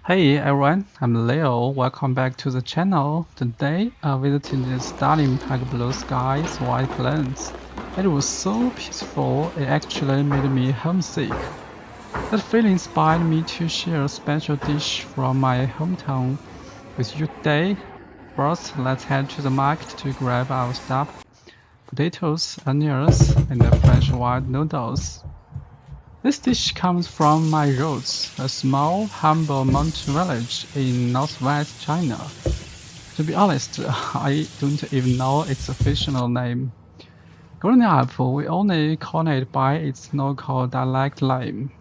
Hey everyone, I'm Leo. Welcome back to the channel. Today, I visited the stunning pack blue skies, white plains. It was so peaceful, it actually made me homesick. That feeling inspired me to share a special dish from my hometown with you today. First, let's head to the market to grab our stuff: potatoes, onions, and the fresh white noodles. This dish comes from my roots, a small, humble mountain village in northwest China. To be honest, I don't even know its official name. Growing up, we only call it by its local dialect name.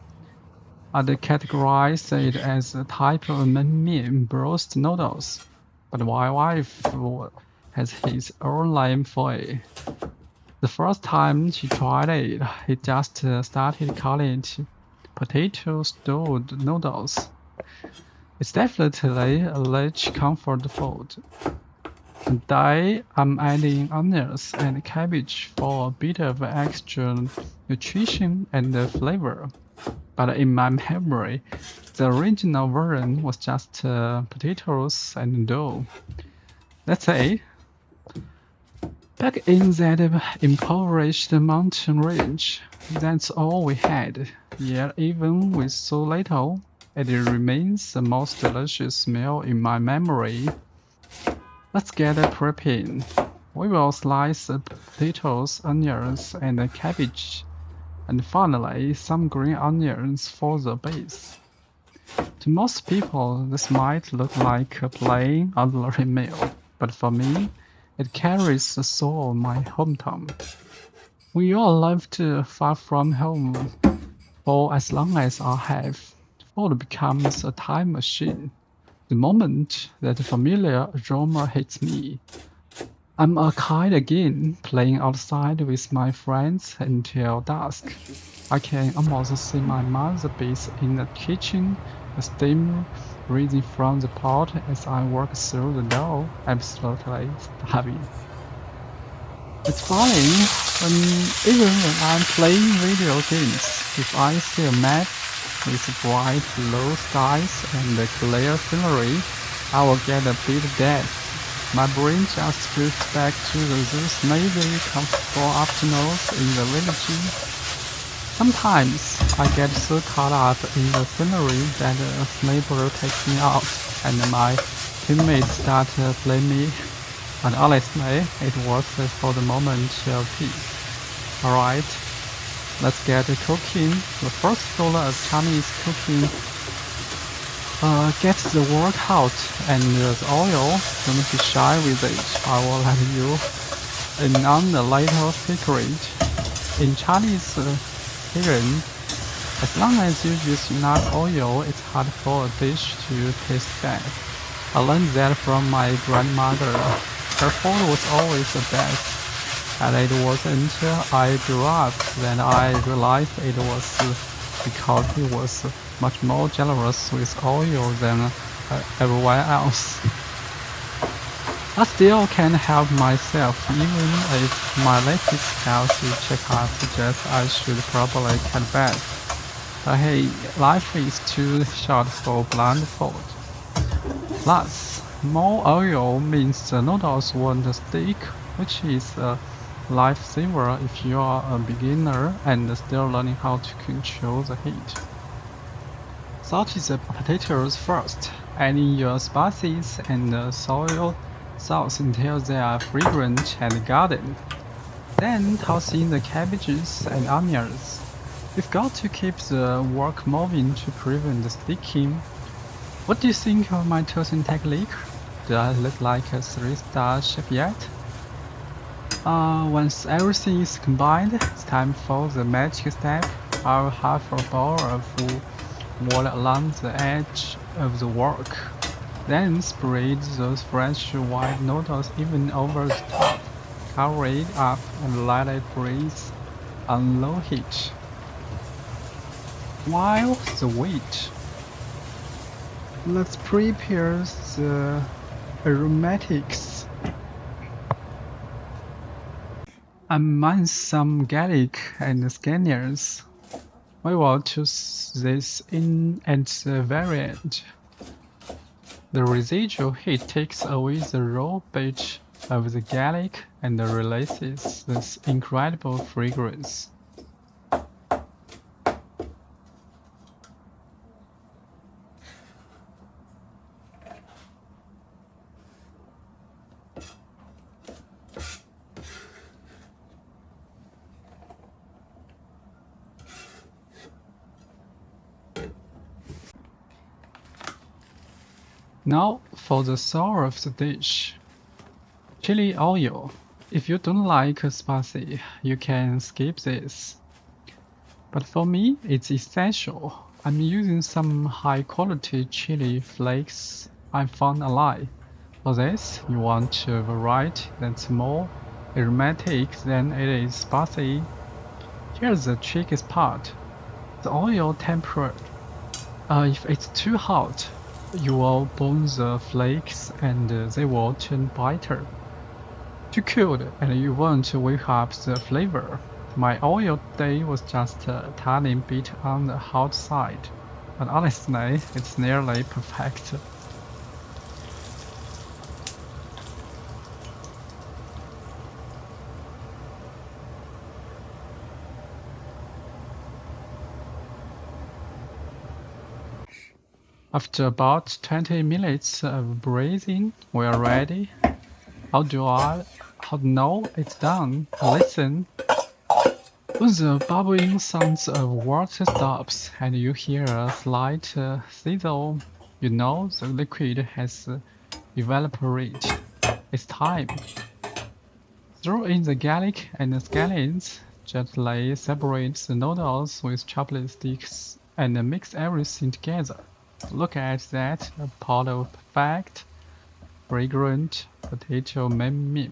I'd categorize it as a type of mian roast noodles, but my wife has his own name for it. The first time she tried it, he just started calling it Potato Stewed Noodles. It's definitely a rich comfort food. Today I'm adding onions and cabbage for a bit of extra nutrition and flavor. But in my memory, the original version was just potatoes and dough. Let's say, back in that impoverished mountain range, that's all we had. Yet even with so little, it remains the most delicious meal in my memory. Let's get prepping. We will slice the potatoes, onions, and the cabbage, and finally some green onions for the base. To most people, this might look like a plain, ordinary meal, but for me, it carries the soul of my hometown. We all lived far from home for as long as I have. Food becomes a time machine. The moment that familiar aroma hits me, I'm a kid again, playing outside with my friends until dusk. I can almost see my mother base in the kitchen, the steam rising from the pot as I walk through the door, absolutely starving. It's funny, even when I'm playing video games, if I see a map with bright blue skies and clear scenery, I will get a bit dead. My brain just drifts back to those maybe comfortable afternoons in the village. Sometimes I get so caught up in the scenery that a neighbor takes me out and my teammates start playing me. And honestly, it was for the moment of peace. Alright, let's get cooking. The first rule of Chinese cooking, get the wok out and the oil. Don't be shy with it. I will let you in on a little secret. In Chinese cuisine, as long as you use enough oil, it's hard for a dish to taste bad. I learned that from my grandmother. Her food was always the best, and it wasn't until I grew up that I realized it was because he was much more generous with oil than everyone else. I still can't help myself, even if my latest healthy checkup suggests I should probably cut back. But hey, life is too short for bland food. Plus, more oil means the noodles won't stick, which is a lifesaver if you are a beginner and still learning how to control the heat. Saute the potatoes first, adding your spices and soy sauce until they are fragrant and golden. Then toss in the cabbages and onions. You've got to keep the wok moving to prevent the sticking. What do you think of my toasting technique? Do I look like a 3-star chef yet? Once everything is combined, it's time for the magic step. I'll have a bowl of water along the edge of the wok. Then spread those fresh white noodles even over the top. Cover it up and let it breathe on low heat. While the wait, let's prepare the aromatics. I mine some garlic and scallions. We will toss this in at the very end. The residual heat takes away the raw bite of the garlic and releases this incredible fragrance. Now for the sour of the dish. Chili oil. If you don't like spicy, you can skip this. But for me, it's essential. I'm using some high quality chili flakes I found online. For this, you want a variety that's more aromatic than it is spicy. Here's the trickiest part. The oil temperature. If it's too hot, you will burn the flakes and they will turn bitter. Too cold and you won't wake up the flavor. My oil today was just a tiny bit on the hot side, but honestly, it's nearly perfect. After about 20 minutes of braising, we are ready. How do I know it's done? Listen. When the bubbling sounds of water stops and you hear a slight sizzle, you know the liquid has evaporated. It's time. Throw in the garlic and the scallions. Gently separate the noodles with chopsticks and mix everything together. Look at that, a pot of perfect, fragrant potato meme.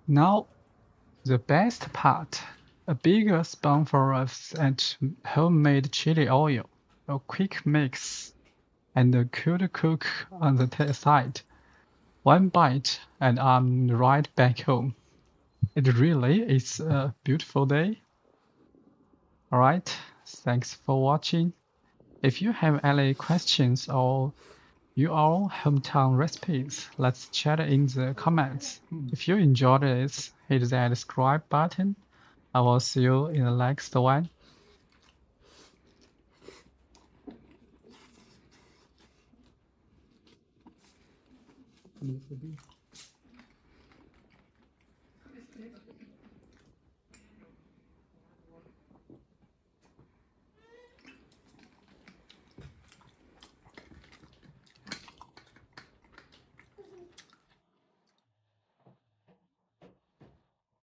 Now, the best part. A bigger spoonful of that homemade chili oil, a quick mix, and a cool cook on the side. One bite, and I'm right back home. It really is a beautiful day. Alright, thanks for watching. If you have any questions or your hometown recipes, let's chat in the comments. If you enjoyed this, hit that subscribe button. I will see you in the next one.